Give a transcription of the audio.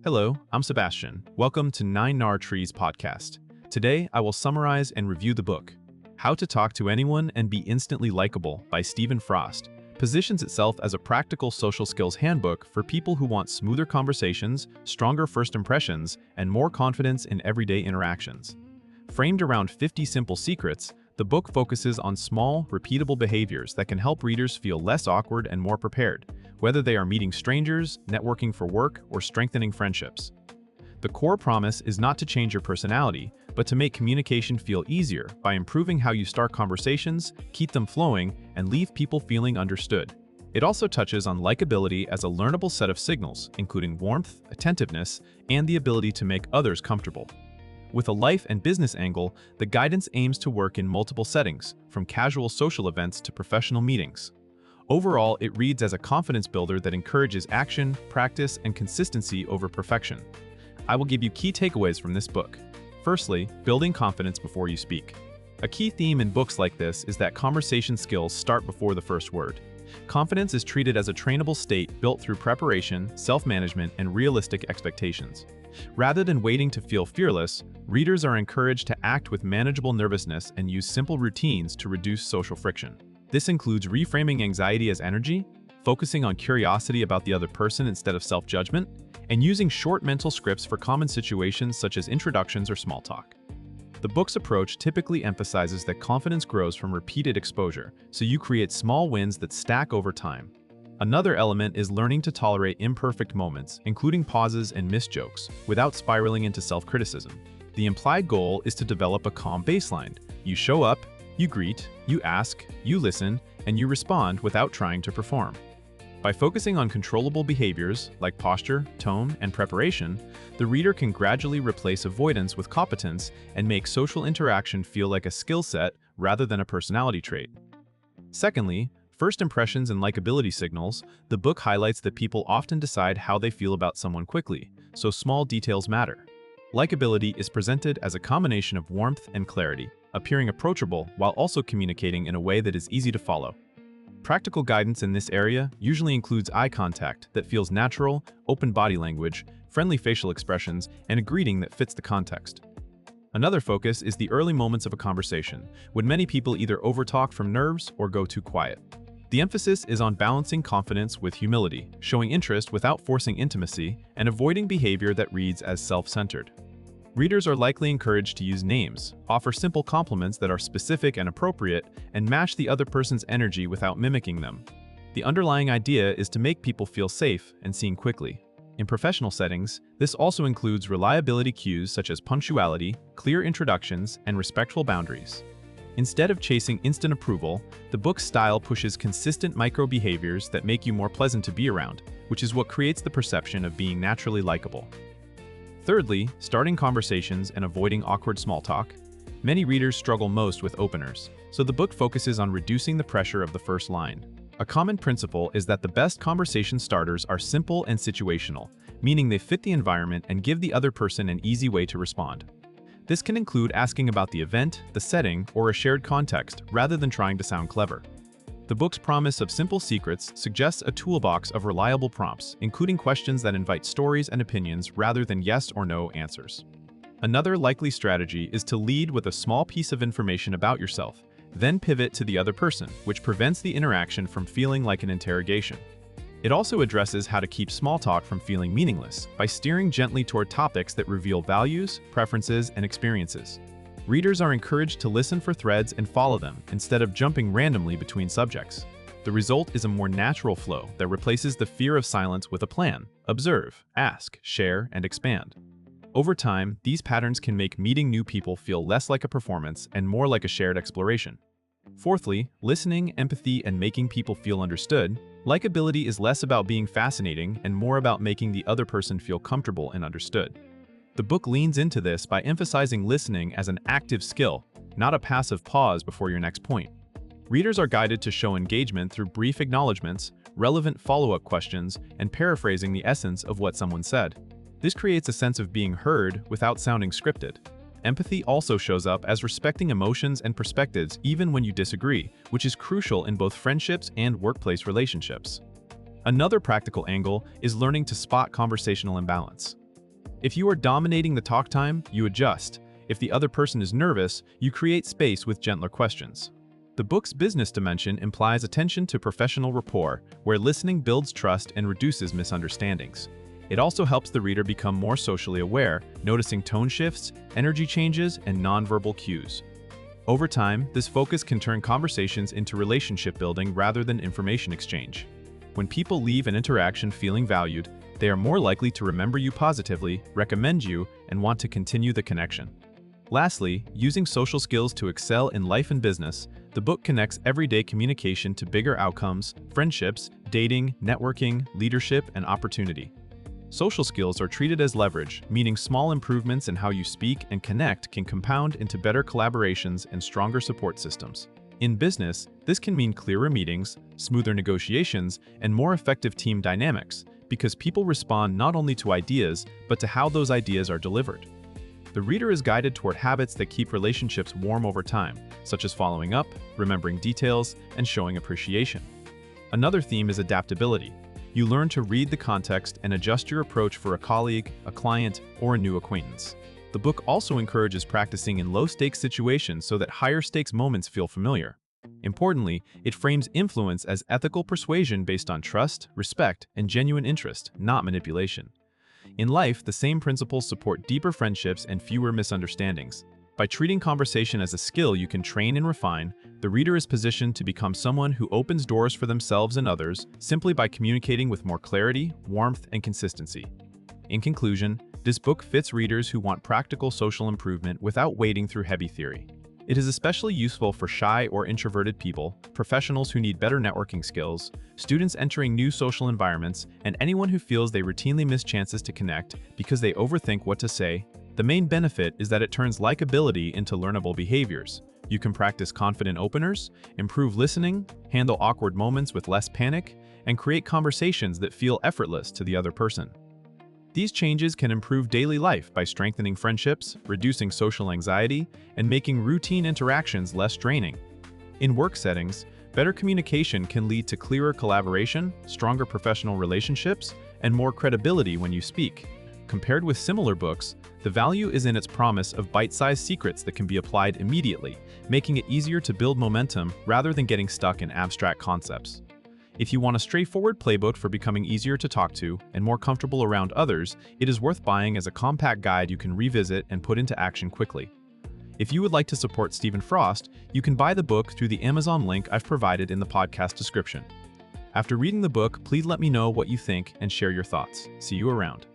Hello, I'm Sebastian. Welcome to 9 Nar Trees podcast. Today, I will summarize and review the book, How to Talk to Anyone and Be Instantly Likeable by Stephen Frost. Positions itself as a practical social skills handbook for people who want smoother conversations, stronger first impressions, and more confidence in everyday interactions. Framed around 50 simple secrets, the book focuses on small, repeatable behaviors that can help readers feel less awkward and more prepared, whether they are meeting strangers, networking for work, or strengthening friendships. The core promise is not to change your personality, but to make communication feel easier by improving how you start conversations, keep them flowing, and leave people feeling understood. It also touches on likability as a learnable set of signals, including warmth, attentiveness, and the ability to make others comfortable. With a life and business angle, the guidance aims to work in multiple settings, from casual social events to professional meetings. Overall, it reads as a confidence builder that encourages action, practice, and consistency over perfection. I will give you key takeaways from this book. Firstly, building confidence before you speak. A key theme in books like this is that conversation skills start before the first word. Confidence is treated as a trainable state built through preparation, self-management, and realistic expectations. Rather than waiting to feel fearless, readers are encouraged to act with manageable nervousness and use simple routines to reduce social friction. This includes reframing anxiety as energy, focusing on curiosity about the other person instead of self-judgment, and using short mental scripts for common situations such as introductions or small talk. The book's approach typically emphasizes that confidence grows from repeated exposure, so you create small wins that stack over time. Another element is learning to tolerate imperfect moments, including pauses and missed jokes, without spiraling into self-criticism. The implied goal is to develop a calm baseline. You show up, you greet, you ask, you listen, and you respond without trying to perform. By focusing on controllable behaviors like posture, tone, and preparation, the reader can gradually replace avoidance with competence and make social interaction feel like a skill set rather than a personality trait. Secondly, first impressions and likability signals, the book highlights that people often decide how they feel about someone quickly, so small details matter. Likability is presented as a combination of warmth and clarity, appearing approachable while also communicating in a way that is easy to follow. Practical guidance in this area usually includes eye contact that feels natural, open body language, friendly facial expressions, and a greeting that fits the context. Another focus is the early moments of a conversation, when many people either overtalk from nerves or go too quiet. The emphasis is on balancing confidence with humility, showing interest without forcing intimacy, and avoiding behavior that reads as self-centered. Readers are likely encouraged to use names, offer simple compliments that are specific and appropriate, and match the other person's energy without mimicking them. The underlying idea is to make people feel safe and seen quickly. In professional settings, this also includes reliability cues such as punctuality, clear introductions, and respectful boundaries. Instead of chasing instant approval, the book's style pushes consistent micro-behaviors that make you more pleasant to be around, which is what creates the perception of being naturally likable. Thirdly, starting conversations and avoiding awkward small talk. Many readers struggle most with openers, so the book focuses on reducing the pressure of the first line. A common principle is that the best conversation starters are simple and situational, meaning they fit the environment and give the other person an easy way to respond. This can include asking about the event, the setting, or a shared context, rather than trying to sound clever. The book's promise of simple secrets suggests a toolbox of reliable prompts, including questions that invite stories and opinions rather than yes or no answers. Another likely strategy is to lead with a small piece of information about yourself, then pivot to the other person, which prevents the interaction from feeling like an interrogation. It also addresses how to keep small talk from feeling meaningless by steering gently toward topics that reveal values, preferences, and experiences. Readers are encouraged to listen for threads and follow them instead of jumping randomly between subjects. The result is a more natural flow that replaces the fear of silence with a plan: observe, ask, share, and expand. Over time, these patterns can make meeting new people feel less like a performance and more like a shared exploration. Fourthly, listening, empathy, and making people feel understood. Likability is less about being fascinating and more about making the other person feel comfortable and understood. The book leans into this by emphasizing listening as an active skill, not a passive pause before your next point. Readers are guided to show engagement through brief acknowledgments, relevant follow-up questions, and paraphrasing the essence of what someone said. This creates a sense of being heard without sounding scripted. Empathy also shows up as respecting emotions and perspectives even when you disagree, which is crucial in both friendships and workplace relationships. Another practical angle is learning to spot conversational imbalance. If you are dominating the talk time, you adjust. If the other person is nervous, you create space with gentler questions. The book's business dimension implies attention to professional rapport, where listening builds trust and reduces misunderstandings. It also helps the reader become more socially aware, noticing tone shifts, energy changes, and nonverbal cues. Over time, this focus can turn conversations into relationship building rather than information exchange. When people leave an interaction feeling valued, they are more likely to remember you positively, recommend you, and want to continue the connection. Lastly, using social skills to excel in life and business, the book connects everyday communication to bigger outcomes, friendships, dating, networking, leadership, and opportunity. Social skills are treated as leverage, meaning small improvements in how you speak and connect can compound into better collaborations and stronger support systems. In business, this can mean clearer meetings, smoother negotiations, and more effective team dynamics, because people respond not only to ideas, but to how those ideas are delivered. The reader is guided toward habits that keep relationships warm over time, such as following up, remembering details, and showing appreciation. Another theme is adaptability. You learn to read the context and adjust your approach for a colleague, a client, or a new acquaintance. The book also encourages practicing in low-stakes situations so that higher-stakes moments feel familiar. Importantly, it frames influence as ethical persuasion based on trust, respect, and genuine interest, not manipulation. In life, the same principles support deeper friendships and fewer misunderstandings. By treating conversation as a skill you can train and refine, the reader is positioned to become someone who opens doors for themselves and others simply by communicating with more clarity, warmth, and consistency. In conclusion, this book fits readers who want practical social improvement without wading through heavy theory. It is especially useful for shy or introverted people, professionals who need better networking skills, students entering new social environments, and anyone who feels they routinely miss chances to connect because they overthink what to say. The main benefit is that it turns likability into learnable behaviors. You can practice confident openers, improve listening, handle awkward moments with less panic, and create conversations that feel effortless to the other person. These changes can improve daily life by strengthening friendships, reducing social anxiety, and making routine interactions less draining. In work settings, better communication can lead to clearer collaboration, stronger professional relationships, and more credibility when you speak. Compared with similar books, the value is in its promise of bite-sized secrets that can be applied immediately, making it easier to build momentum rather than getting stuck in abstract concepts. If you want a straightforward playbook for becoming easier to talk to and more comfortable around others, it is worth buying as a compact guide you can revisit and put into action quickly. If you would like to support Stephen Frost, you can buy the book through the Amazon link I've provided in the podcast description. After reading the book, please let me know what you think and share your thoughts. See you around.